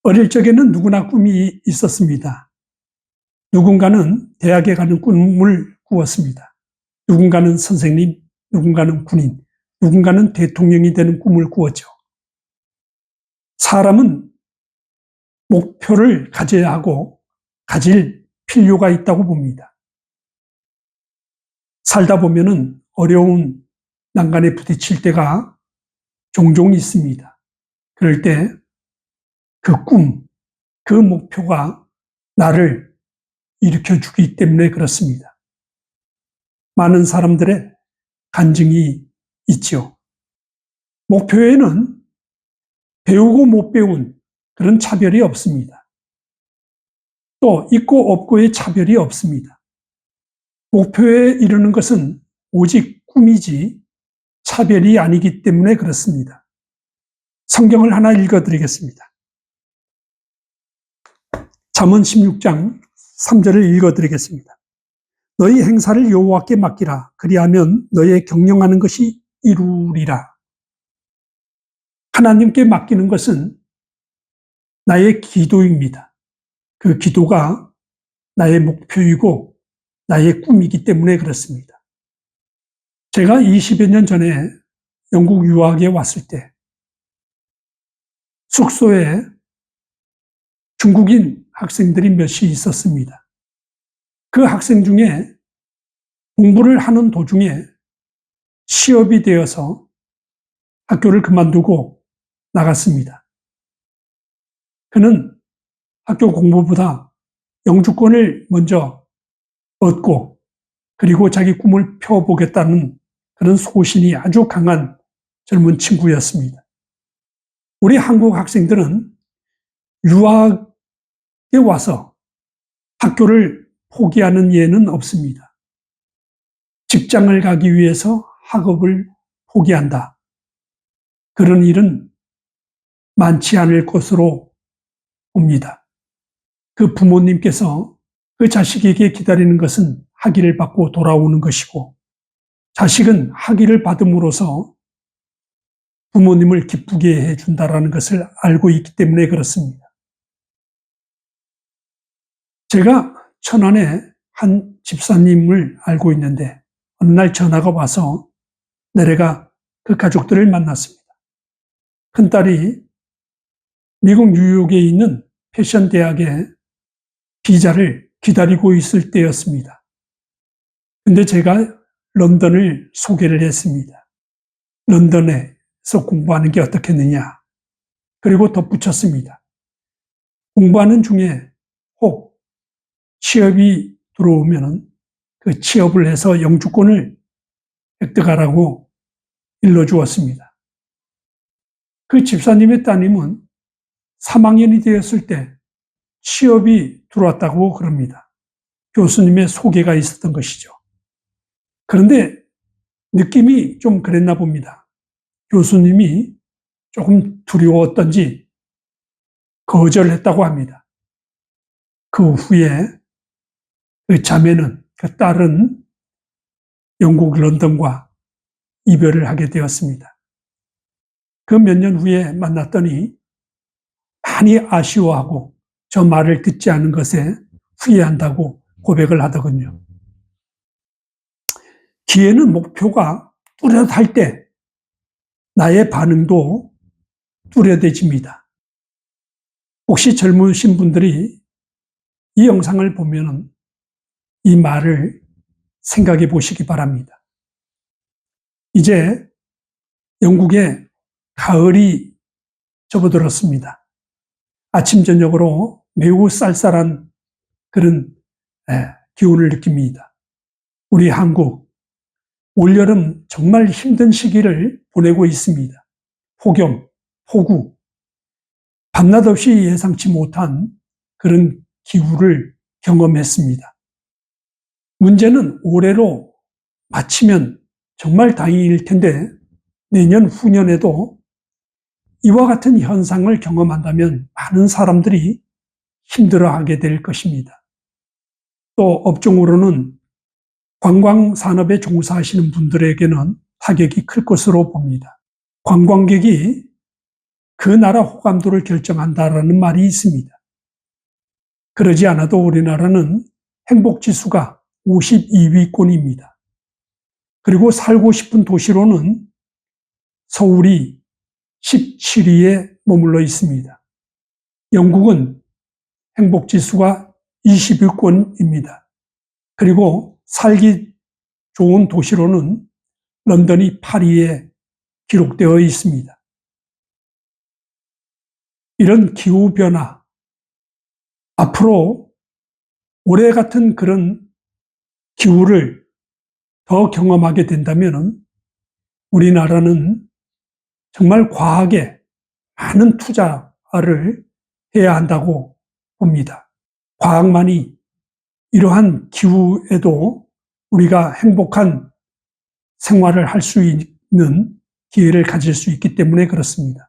어릴 적에는 누구나 꿈이 있었습니다. 누군가는 대학에 가는 꿈을 꾸었습니다. 누군가는 선생님, 누군가는 군인, 누군가는 대통령이 되는 꿈을 꾸었죠. 사람은 목표를 가져야 하고 가질 필요가 있다고 봅니다. 살다 보면은 어려운 난간에 부딪힐 때가 종종 있습니다. 그럴 때 그 꿈, 그 목표가 나를 일으켜주기 때문에 그렇습니다. 많은 사람들의 간증이 있죠. 목표에는 배우고 못 배운 그런 차별이 없습니다. 또 있고 없고의 차별이 없습니다. 목표에 이르는 것은 오직 꿈이지 차별이 아니기 때문에 그렇습니다. 성경을 하나 읽어드리겠습니다. 잠언 16장 3절을 읽어드리겠습니다. 너희 행사를 여호와께 맡기라. 그리하면 너의 경영하는 것이 이루리라. 하나님께 맡기는 것은 나의 기도입니다. 그 기도가 나의 목표이고 나의 꿈이기 때문에 그렇습니다. 제가 20여 년 전에 영국 유학에 왔을 때 숙소에 중국인 학생들이 몇이 있었습니다. 그 학생 중에 공부를 하는 도중에 취업이 되어서 학교를 그만두고 나갔습니다. 그는 학교 공부보다 영주권을 먼저 얻고 그리고 자기 꿈을 펴보겠다는 그런 소신이 아주 강한 젊은 친구였습니다. 우리 한국 학생들은 유학에 와서 학교를 포기하는 예는 없습니다. 직장을 가기 위해서 학업을 포기한다. 그런 일은 많지 않을 것으로 봅니다. 그 부모님께서 그 자식에게 기다리는 것은 학위를 받고 돌아오는 것이고 자식은 학위를 받음으로써 부모님을 기쁘게 해준다는 것을 알고 있기 때문에 그렇습니다. 제가 천안에 한 집사님을 알고 있는데 어느 날 전화가 와서 내려가 그 가족들을 만났습니다. 큰딸이 미국 뉴욕에 있는 패션 대학에 비자를 기다리고 있을 때였습니다. 근데 제가 런던을 소개를 했습니다. 런던에서 공부하는 게 어떻겠느냐. 그리고 덧붙였습니다. 공부하는 중에 혹 취업이 들어오면 그 취업을 해서 영주권을 획득하라고 일러주었습니다. 그 집사님의 따님은 3학년이 되었을 때 취업이 들어왔다고 그럽니다. 교수님의 소개가 있었던 것이죠. 그런데 느낌이 좀 그랬나 봅니다. 교수님이 조금 두려웠던지 거절했다고 합니다. 그 후에 그 자매는, 그 딸은 영국 런던과 이별을 하게 되었습니다. 그 몇 년 후에 만났더니 많이 아쉬워하고 저 말을 듣지 않은 것에 후회한다고 고백을 하더군요. 기회는 목표가 뚜렷할 때 나의 반응도 뚜렷해집니다. 혹시 젊으신 분들이 이 영상을 보면 이 말을 생각해 보시기 바랍니다. 이제 영국에 가을이 접어들었습니다. 아침 저녁으로 매우 쌀쌀한 그런 기온을 느낍니다. 우리 한국 올여름 정말 힘든 시기를 보내고 있습니다. 폭염, 폭우, 밤낮 없이 예상치 못한 그런 기후를 경험했습니다. 문제는 올해로 마치면 정말 다행일 텐데 내년 후년에도 이와 같은 현상을 경험한다면 많은 사람들이 힘들어하게 될 것입니다. 또 업종으로는 관광산업에 종사하시는 분들에게는 타격이 클 것으로 봅니다. 관광객이 그 나라 호감도를 결정한다라는 말이 있습니다. 그러지 않아도 우리나라는 행복지수가 52위권입니다. 그리고 살고 싶은 도시로는 서울이 17위에 머물러 있습니다. 영국은 행복지수가 20위권입니다. 그리고 살기 좋은 도시로는 런던이 8위에 기록되어 있습니다. 이런 기후변화, 앞으로 올해 같은 그런 기후를 더 경험하게 된다면 우리나라는 정말 과학에 많은 투자를 해야 한다고 봅니다. 과학만이 이러한 기후에도 우리가 행복한 생활을 할 수 있는 기회를 가질 수 있기 때문에 그렇습니다.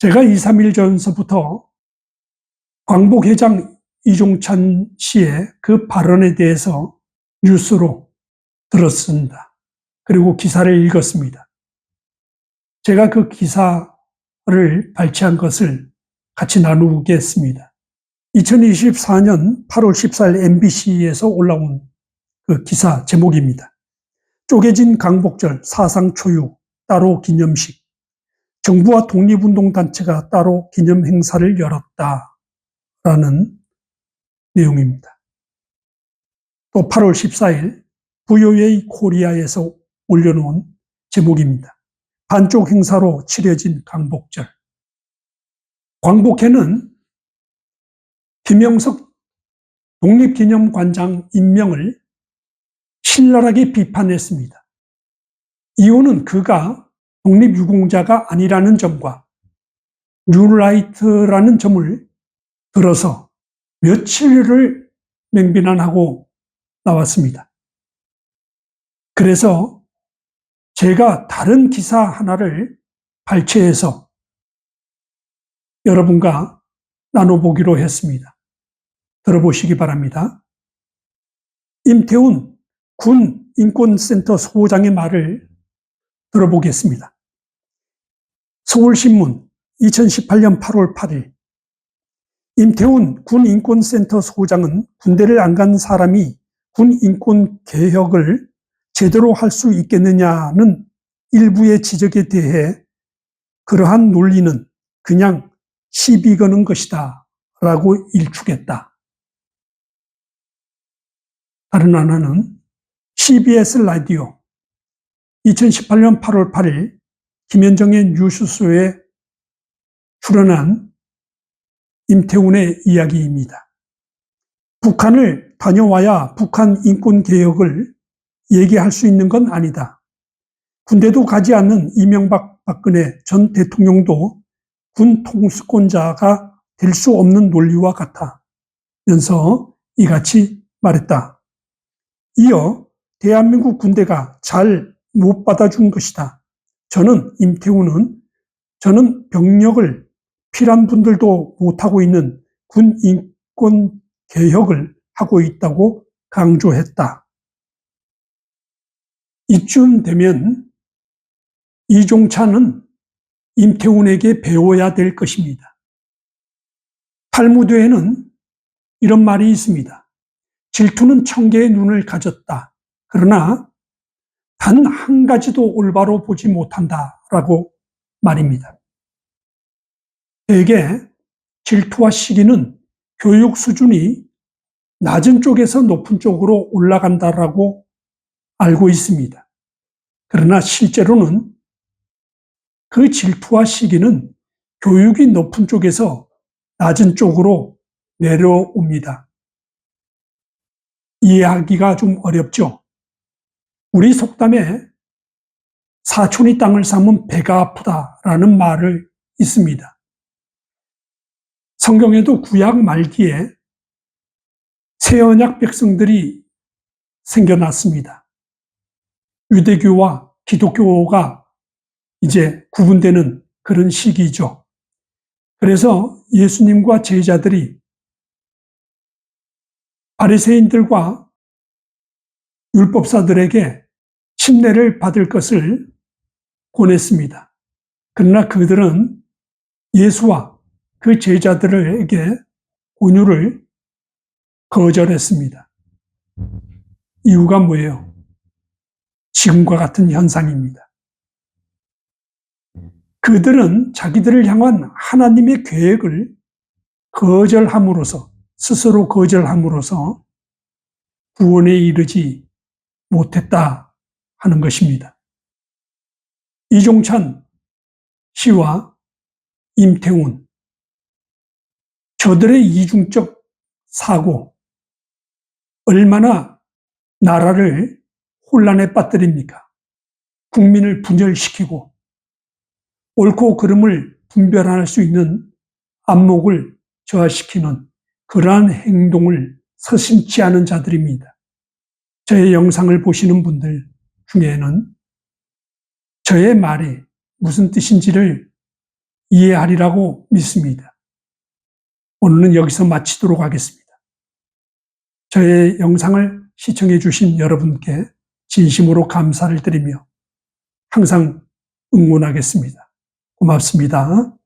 제가 2, 3일 전서부터 광복회장 이종찬 씨의 그 발언에 대해서 뉴스로 들었습니다. 그리고 기사를 읽었습니다. 제가 그 기사를 발췌한 것을 같이 나누겠습니다. 2024년 8월 14일 MBC에서 올라온 그 기사 제목입니다. 쪼개진 강복절 사상 초유 따로 기념식. 정부와 독립운동단체가 따로 기념 행사를 열었다라는 내용입니다. 또 8월 14일 VOA 코리아에서 올려놓은 제목입니다. 반쪽 행사로 치러진 강복절. 광복회는 김영석 독립기념관장 임명을 신랄하게 비판했습니다. 이유는 그가 독립유공자가 아니라는 점과 뉴라이트라는 점을 들어서 며칠을 맹비난하고 나왔습니다. 그래서 제가 다른 기사 하나를 발췌해서 여러분과 나눠보기로 했습니다. 들어보시기 바랍니다. 임태훈 군 인권센터 소장의 말을 들어보겠습니다. 서울신문 2018년 8월 8일 임태훈 군 인권센터 소장은 군대를 안 간 사람이 군 인권 개혁을 제대로 할 수 있겠느냐는 일부의 지적에 대해 그러한 논리는 그냥 시비 거는 것이다 라고 일축했다. 다른 하나는 CBS 라디오 2018년 8월 8일 김현정의 뉴스쇼에 출연한 임태훈의 이야기입니다. 북한을 다녀와야 북한 인권개혁을 얘기할 수 있는 건 아니다. 군대도 가지 않는 이명박 박근혜 전 대통령도 군 통수권자가 될 수 없는 논리와 같다면서 이같이 말했다. 이어 대한민국 군대가 잘 못 받아준 것이다. 임태훈은 저는 병력을 필요한 분들도 못하고 있는 군 인권 개혁을 하고 있다고 강조했다. 이쯤 되면 이종찬은 임태훈에게 배워야 될 것입니다. 탈무드에는 이런 말이 있습니다. 질투는 천개의 눈을 가졌다. 그러나 단 한 가지도 올바로 보지 못한다라고 말입니다. 대개 질투와 시기는 교육 수준이 낮은 쪽에서 높은 쪽으로 올라간다라고 알고 있습니다. 그러나 실제로는 그 질투와 시기는 교육이 높은 쪽에서 낮은 쪽으로 내려옵니다. 이해하기가 좀 어렵죠? 우리 속담에 사촌이 땅을 사면 배가 아프다라는 말을 있습니다. 성경에도 구약 말기에 새 언약 백성들이 생겨났습니다. 유대교와 기독교가 이제 구분되는 그런 시기죠. 그래서 예수님과 제자들이 바리새인들과 율법사들에게 침례를 받을 것을 권했습니다. 그러나 그들은 예수와 그 제자들에게 온유를 거절했습니다. 이유가 뭐예요? 지금과 같은 현상입니다. 그들은 자기들을 향한 하나님의 계획을 거절함으로써, 스스로 거절함으로써 구원에 이르지 못했다 하는 것입니다. 이종찬 씨와 임태훈, 저들의 이중적 사고, 얼마나 나라를 혼란에 빠뜨립니까? 국민을 분열시키고 옳고 그름을 분별할 수 있는 안목을 저하시키는 그러한 행동을 서슴지 않은 자들입니다. 저의 영상을 보시는 분들 중에는 저의 말이 무슨 뜻인지를 이해하리라고 믿습니다. 오늘은 여기서 마치도록 하겠습니다. 저의 영상을 시청해 주신 여러분께 진심으로 감사를 드리며 항상 응원하겠습니다. 고맙습니다.